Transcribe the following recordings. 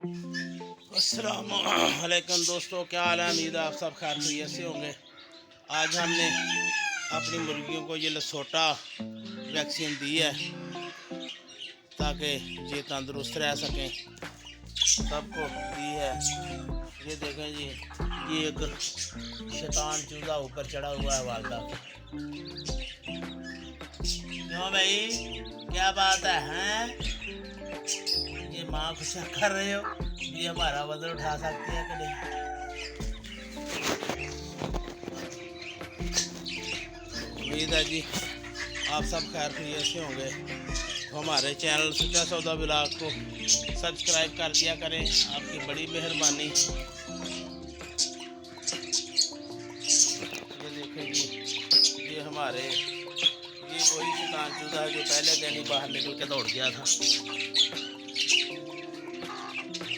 अस्सलाम वालेकुम दोस्तों, क्या हाल है। उम्मीद है आप सब खैर खैरियत से होंगे। आज हमने अपनी मुर्गियों को ये लसोटा वैक्सीन दी है ताकि ये तंदुरुस्त रह सकें। सबको दी है। ये देखें जी, ये एक शैतान चूजा ऊपर चढ़ा हुआ है वालदा के। क्यों भाई, क्या बात है हैं? ये माँ को चेक कर रहे हो, ये हमारा वजन उठा सकती है कि नहीं। उम्मीद है जी आप सब खैर खैरियत से होंगे। तो हमारे चैनल सच्चा सौदा ब्लॉग को सब्सक्राइब कर दिया करें, आपकी बड़ी मेहरबानी। ये देखें जी, ये हमारे वही शैतान चूजा है जो पहले दिन ही बाहर निकल के दौड़ गया था।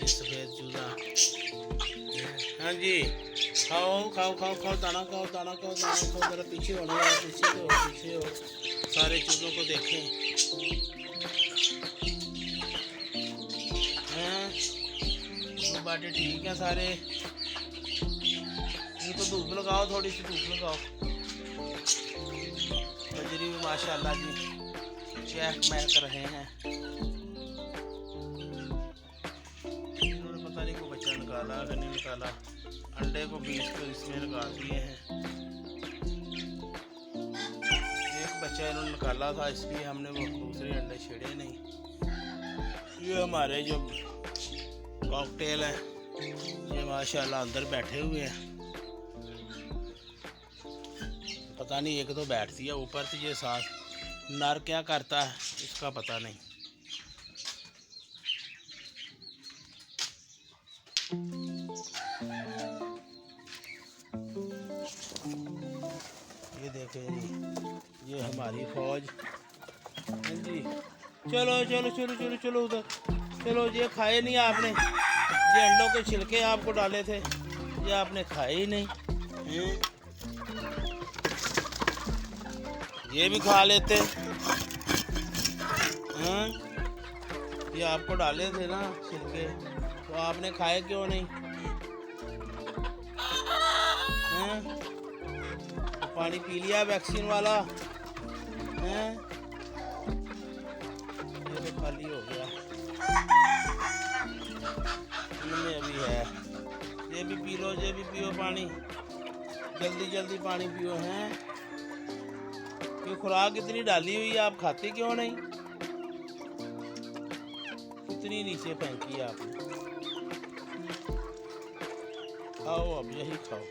सफेद चूजा। हाँ जी, खाओ खाओ खाओ खाओ, दाना खाओ, दाना खाओ, दाना खाओ। जरा पीछे होने वाले, पीछे हो। सारे चूजों को देखें हैं, वो बातें ठीक है सारे। इनको धूप लगाओ, थोड़ी सी धूप लगाओ। बजरी भी माशाल्लाह जी चेक महक रहे हैं। पता नहीं को बच्चा निकाला कि नहीं निकाला। अंडे को 20 को इसमें निकाल दिए हैं। एक बच्चा इन्होंने निकाला था, इसलिए हमने वो दूसरे अंडे छेड़े नहीं। ये हमारे जो कॉकटेल हैं ये माशाल्लाह अंदर बैठे हुए हैं। पता नहीं, एक तो बैठती है ऊपर से, ये साथ नर क्या करता है इसका पता नहीं। ये देखें जी, ये हमारी फौज। हाँ जी, चलो चलो चलो चलो चलो उधर चलो। ये खाए नहीं आपने, ये अंडों के छिलके आपको डाले थे, ये आपने खाए ही नहीं। ये भी खा लेते हैं। ये आपको डाले थे ना छिलके, तो आपने खाए क्यों नहीं हैं? तो पानी पी लिया वैक्सीन वाला हैं? ये तो खाली हो गया, इनमें अभी है। ये भी पी लो, ये भी पियो पानी, जल्दी जल्दी पानी पियो हैं। ये खुराक इतनी डाली हुई है, आप खाते क्यों नहीं? इतनी नीचे फेंकी है आपने। खाओ, अब यही खाओ।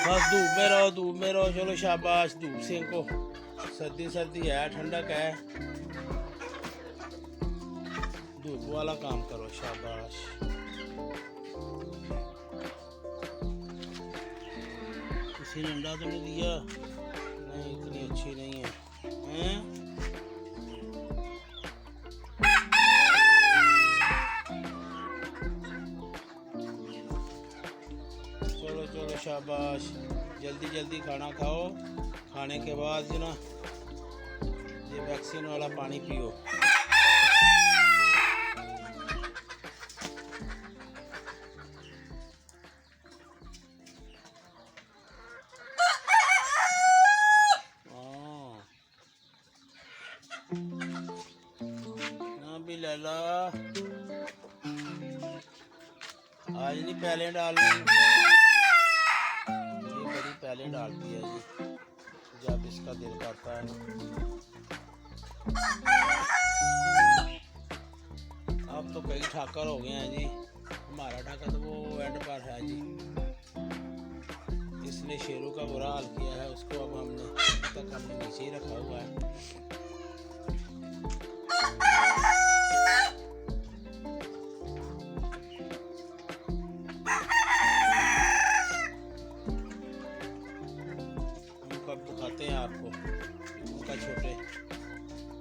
बस धूप में रहो, धूप में रहो। चलो शाबाश, धूप से इनको सर्दी सर्दी है, ठंडक है, धूप वाला काम करो। शाबाश। किसी ने अंडा तो नहीं दिया? नहीं, इतनी अच्छी नहीं है हैं? चलो चलो शाबाश, जल्दी जल्दी खाना खाओ। खाने के बाद जो ना ये वैक्सीन वाला पानी पियो। ना भी लैला, आज नहीं पहले डालनी, ये बड़ी पहले डालती है जी जब इसका दिल करता है। अब तो कई ठाकर हो गए हैं जी, हमारा ठाकर तो वो एंड पर है जी। इसने शेरों का बुरा हाल किया है, उसको अब हमने नीचे ही रखा हुआ है। कब दिखाते हैं आपको उनका छोटे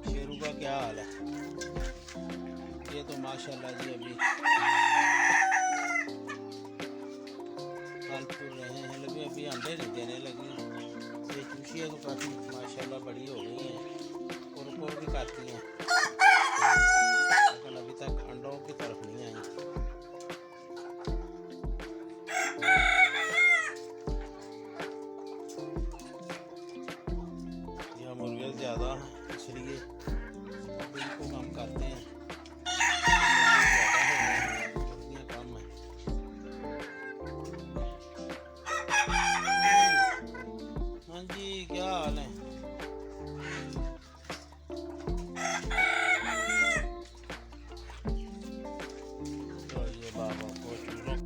शेरू का क्या हाल है। ये तो माशाल्लाह जी अभी फल फूल रहे हैं, लेकिन अभी अंडे नहीं देने लगे। खुशियाँ तो काफ़ी माशाल्लाह बड़ी हो गई हैं और भी करती हैं, लेकिन अभी तक अंडों की तरफ नहीं आई। यहाँ मुर्गे ज़्यादा हैं इसलिए अभी इनको कम करते हैं। मुर्गियाँ कम हैं। हाँ जी, क्या हाल है? तो ये बाबा को चूरों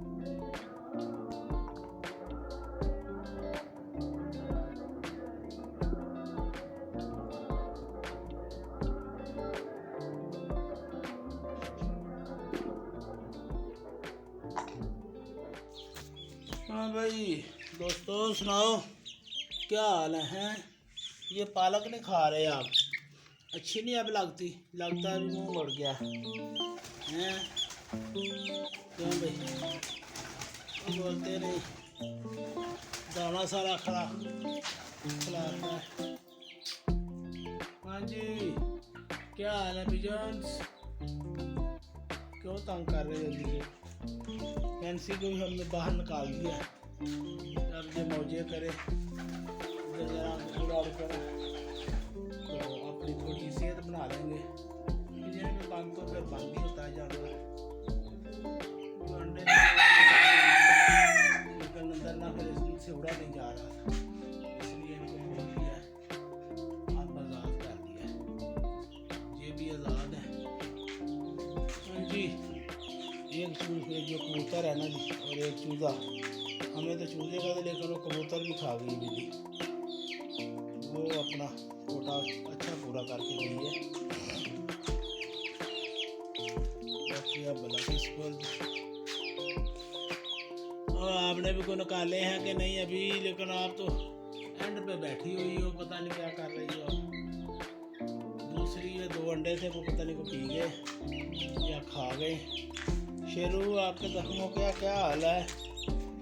हाँ भाई दोस्तों सुनाओ क्या हाल है? ये पालक नहीं खा रहे आप? अच्छी नहीं अब लगता है मुंह मुड़ गया हैं? क्यों भाई वो बोलते नहीं, दाना सारा खिलाता है। हाँ जी क्या हाल है पिजन्स? क्यों तंग कर रहे हो जल्दी से? फैंसी को भी हमने बाहर निकाल दिया, अब ये मौजे करे जरा करे तो अपनी थोड़ी सेहत बना लेंगे। पिजन में बंद तो फिर बंद ही होता है जानवर, तो अंडे लेकिन अंदर ना फिर इससे उड़ा नहीं जा रहा था, इसलिए इनको खोल दिया है, आप आज़ाद कर दिया है, ये भी आज़ाद है। हाँ जी एक चूजे जो कबूतर है ना जी और एक चूज़ा, हमें तो चूजे का तो, लेकिन वो कबूतर भी खा गई बिल्ली, वो अपना कोटा अच्छा पूरा करके गई है। बाकी अब भला किस्मत। और आपने भी कोई निकाले हैं कि नहीं अभी? लेकिन आप तो एंड पे बैठी हुई हो, पता नहीं क्या कर रही हो। दूसरी ये 2 अंडे थे वो पता नहीं को पी गए या खा गए। शेरू आपके जख्मों का क्या हाल है?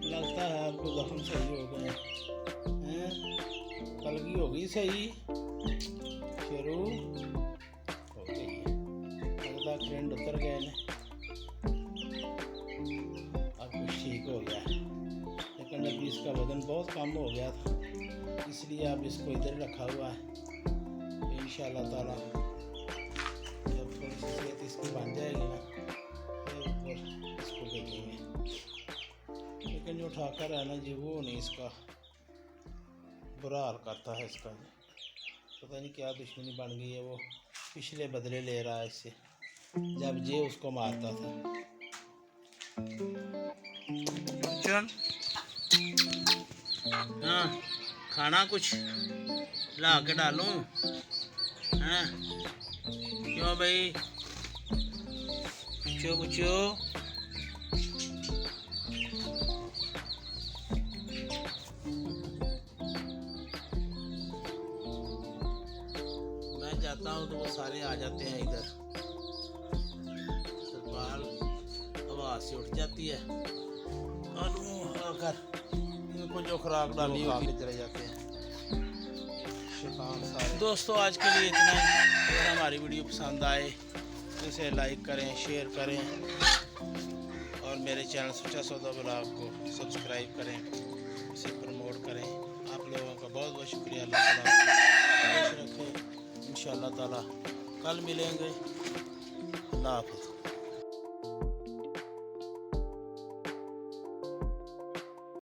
लगता है आपको जख्म सही हो गए हैं, कलगी हो गई सही? शेरू हो गई है, लगता फ्रेंड उतर गए ने, अब कुछ ठीक हो गया, लेकिन अभी इसका वजन बहुत कम हो गया था, इसलिए अब इसको इधर रखा हुआ है। इंशाल्लाह ताला जब थोड़ी सी सेहत इसकी बन जाएगी ना फिर इसको देखेंगे, लेकिन जो ठाकर है ना जी वो नहीं, इसका बुरा हाल करता है इसका, पता नहीं क्या दुश्मनी बन गई है, वो पिछले बदले ले रहा है इससे जब ये उसको मारता था। चल हाँ खाना कुछ ला के डालूं? हाँ क्यों भाई? बुच्चो मैं जाता हूँ तो वो सारे आ जाते हैं इधर, सरपाल आवाज से उठ जाती है और वो आकर इनको जो खुराक डाली वो आके चले जाते हैं शैतान सारे। दोस्तों आज के लिए इतना ही। अगर हमारी वीडियो पसंद आए तो इसे लाइक करें, शेयर करें और मेरे चैनल सच्चा सौदा ब्लॉग को सब्सक्राइब करें, इसे प्रमोट करें। आप लोगों का बहुत बहुत शुक्रिया। अल्लाह ताला खुश रखे। इंशाअल्लाह ताला कल मिलेंगे। अल्लाह हाफ़िज़।